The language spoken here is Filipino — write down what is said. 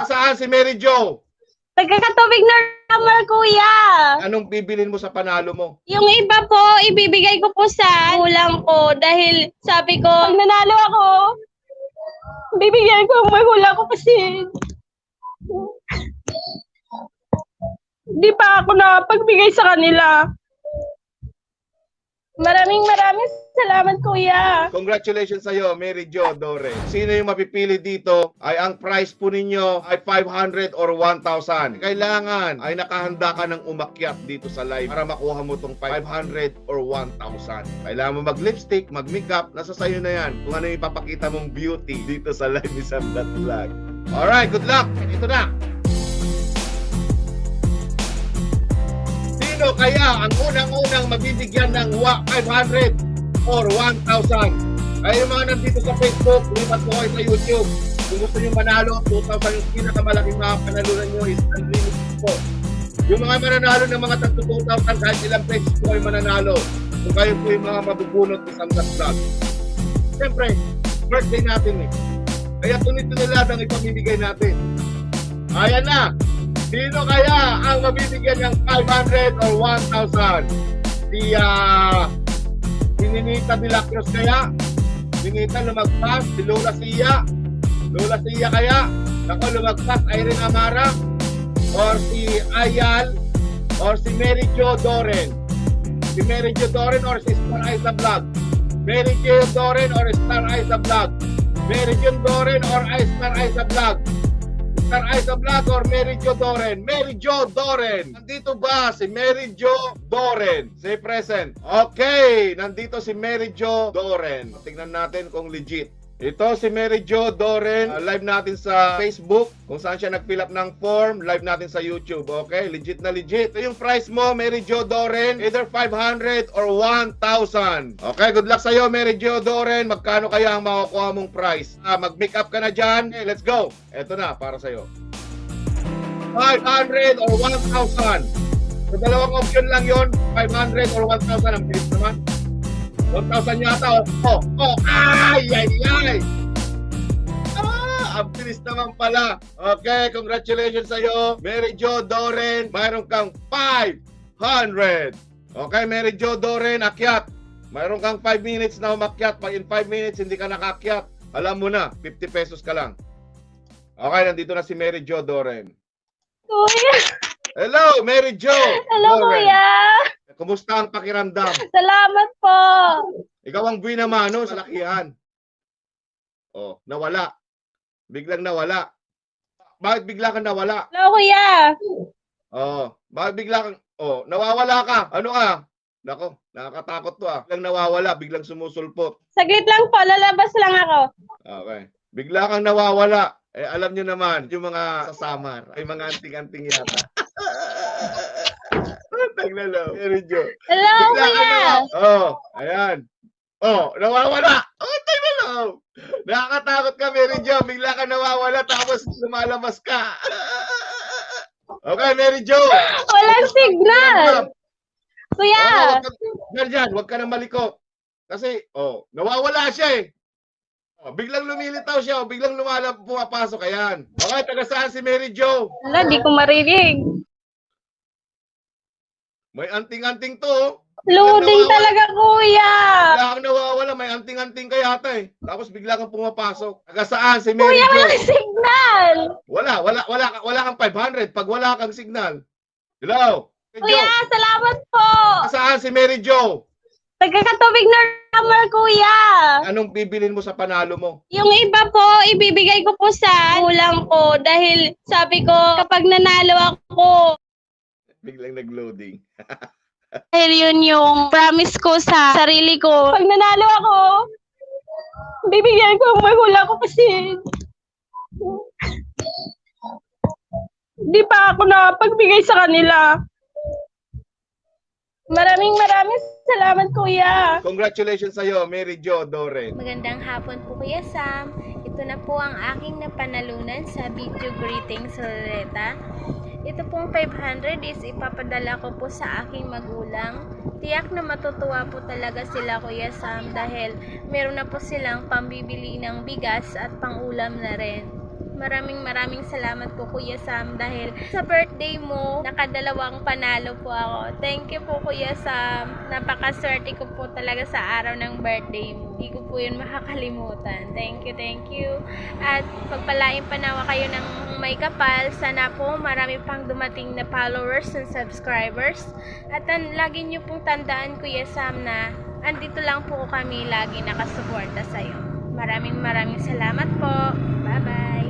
Saan si Mary Jo? Nagkakatubig na rammer, kuya. Anong bibilin mo sa panalo mo? Yung iba po, ibibigay ko po sa ulang ko dahil sabi ko, pag nanalo ako, bibigyan ko ang magulang ko kasi di pa ako nakapagbigay sa kanila. Maraming salamat, kuya. Congratulations sa iyo, Mary Jo Dore. Sino yung mapipili dito ay ang price po ninyo ay 500 or 1,000. Kailangan ay nakahanda ka ng umakyat dito sa live para makuha mo tong 500 or 1,000. Kailangan mo mag-lipstick, mag-makeup, nasa sayo na yan. Kung ano yung ipapakita mong beauty dito sa live ni Sam That Vlog. Alright, good luck! Ito na! Sino kaya ang unang-unang mabibigyan ng 500 or 1,000? Kaya yung mga nandito sa Facebook, lumipat po kayo sa YouTube. Kung gusto nyo manalo, 2,000 yung pinakamalaking mga panalunan nyo is unlimited po. Yung mga mananalo ng mga 2,000, kahit ilang pesos po kayo mananalo. Kung kayo po yung mga mabubunot sa Sam That Vlog. Siyempre, birthday natin eh. Kaya tunit-tunilad ang ipamimigay natin. Ayan na! Sino kaya ang mabibigyan ng 500 or 1,000? Si Ninita de la Cruz kaya? Ninita lumagpas? Si Lola Sia? Lola Sia kaya? Ako lumagpas, Irene Amara? Or si Ayal? Or si Mary Jo Doren? Si Mary Jo Doren or si Star Aiza Vlog? Mary Jo Doren or Star Aiza Vlog? Mary Jo Doren or Star Aiza Vlog? Star Aiza Vlog or Mary Jo Doren? Mary Jo Doren! Nandito ba si Mary Jo Doren? Say present. Okay, nandito si Mary Jo Doren. Tingnan natin kung legit. Ito si Mary Jo Doren, live natin sa Facebook, kung saan siya nag-fill up ng form, live natin sa YouTube, okay? Legit na legit. Ito yung price mo, Mary Jo Doren, either 500 or 1,000. Okay, good luck sa'yo, Mary Jo Doren. Magkano kaya ang makukuha mong price? Mag-make up ka na dyan. Okay, let's go. Ito na, para sa'yo. 500 or 1,000. So, dalawang option lang yon, 500 or 1,000. Ang bilis naman. 1,000 yata, ay! Ang bilis naman pala. Okay, congratulations sa'yo, Mary Jo Doren. Mayroon kang 500. Okay, Mary Jo Doren, akyat. Mayroon kang 5 minutes na umakyat. Pag in 5 minutes, hindi ka nakakyat, alam mo na, 50 pesos ka lang. Okay, nandito na si Mary Jo Doren. Kuya. Hello, Mary Jo Hello, Doren. kuya. Kumusta ang pakiramdam? Salamat po. Ikaw ang buwi na mano sa lakihan. Oh, nawala. Biglang nawala. Bakit bigla kang nawala? Hello, kuya. Oh, bakit bigla kang nawawala ka? Ano ka? Nako, nakakatakot to ah. Biglang nawawala, biglang sumusulpot. Saglit lang po, lalabas lang ako. Okay. Bigla kang nawawala. Eh, alam nyo naman, yung mga sasamar, ay mga anting-anting yata. Taglalaw. Mary Jo. Hello, Bigla kang kuya. ayan. Nawawala. Taglalaw. Nakakatakot ka, Mary Jo. Bigla ka nawawala, tapos lumalabas ka. Okay, Mary Jo. Walang signal. Kuya. Huwag ka nang maliko. Kasi, nawawala siya eh. Biglang lumilitaw siya, biglang pumapasok. Ayan. Okay, taga saan si Mary Jo? Wala, di ko marinig. May anting-anting to. Loading talaga, kuya. Bigla kang nawawala, may anting-anting ka yata eh. Tapos bigla kang pumapasok. Taga saan si Mary Kuya, Jo? walang signal. Wala kang 500 pag wala kang signal. Hello? Mary Jo, Kuya, salamat po. taga saan si Mary Jo? Nagkakatubig na rammer, kuya. Anong bibilin mo sa panalo mo? Yung iba po, ibibigay ko po sa ulang ko dahil sabi ko, kapag nanalo ako, Biglang nag-loading. dahil yun yung promise ko sa sarili ko. Pag nanalo ako, bibigyan ko ang magulang ko kasi di pa ako nakapagbigay sa kanila. Maraming salamat, kuya. Congratulations sa'yo, Mary Jo Doren. Magandang hapon po, Kuya Sam. Ito na po ang aking napanalunan sa video greetings Loretta. Ito pong 500 is ipapadala ko po sa aking magulang. Tiyak na matutuwa po talaga sila, Kuya Sam, dahil meron na po silang pambibili ng bigas at pangulam na rin. Maraming salamat po Kuya Sam dahil sa birthday mo, nakadalawang panalo po ako. Thank you po Kuya Sam. Napakaswerte ko po talaga sa araw ng birthday mo. Hindi ko po yun makakalimutan. Thank you. At pagpalain pa nawa kayo ng may kapal. Sana po marami pang dumating na followers and subscribers. At lagi nyo pong tandaan Kuya Sam na andito lang po kami lagi nakasuporta sa'yo. Maraming salamat po. Bye-bye.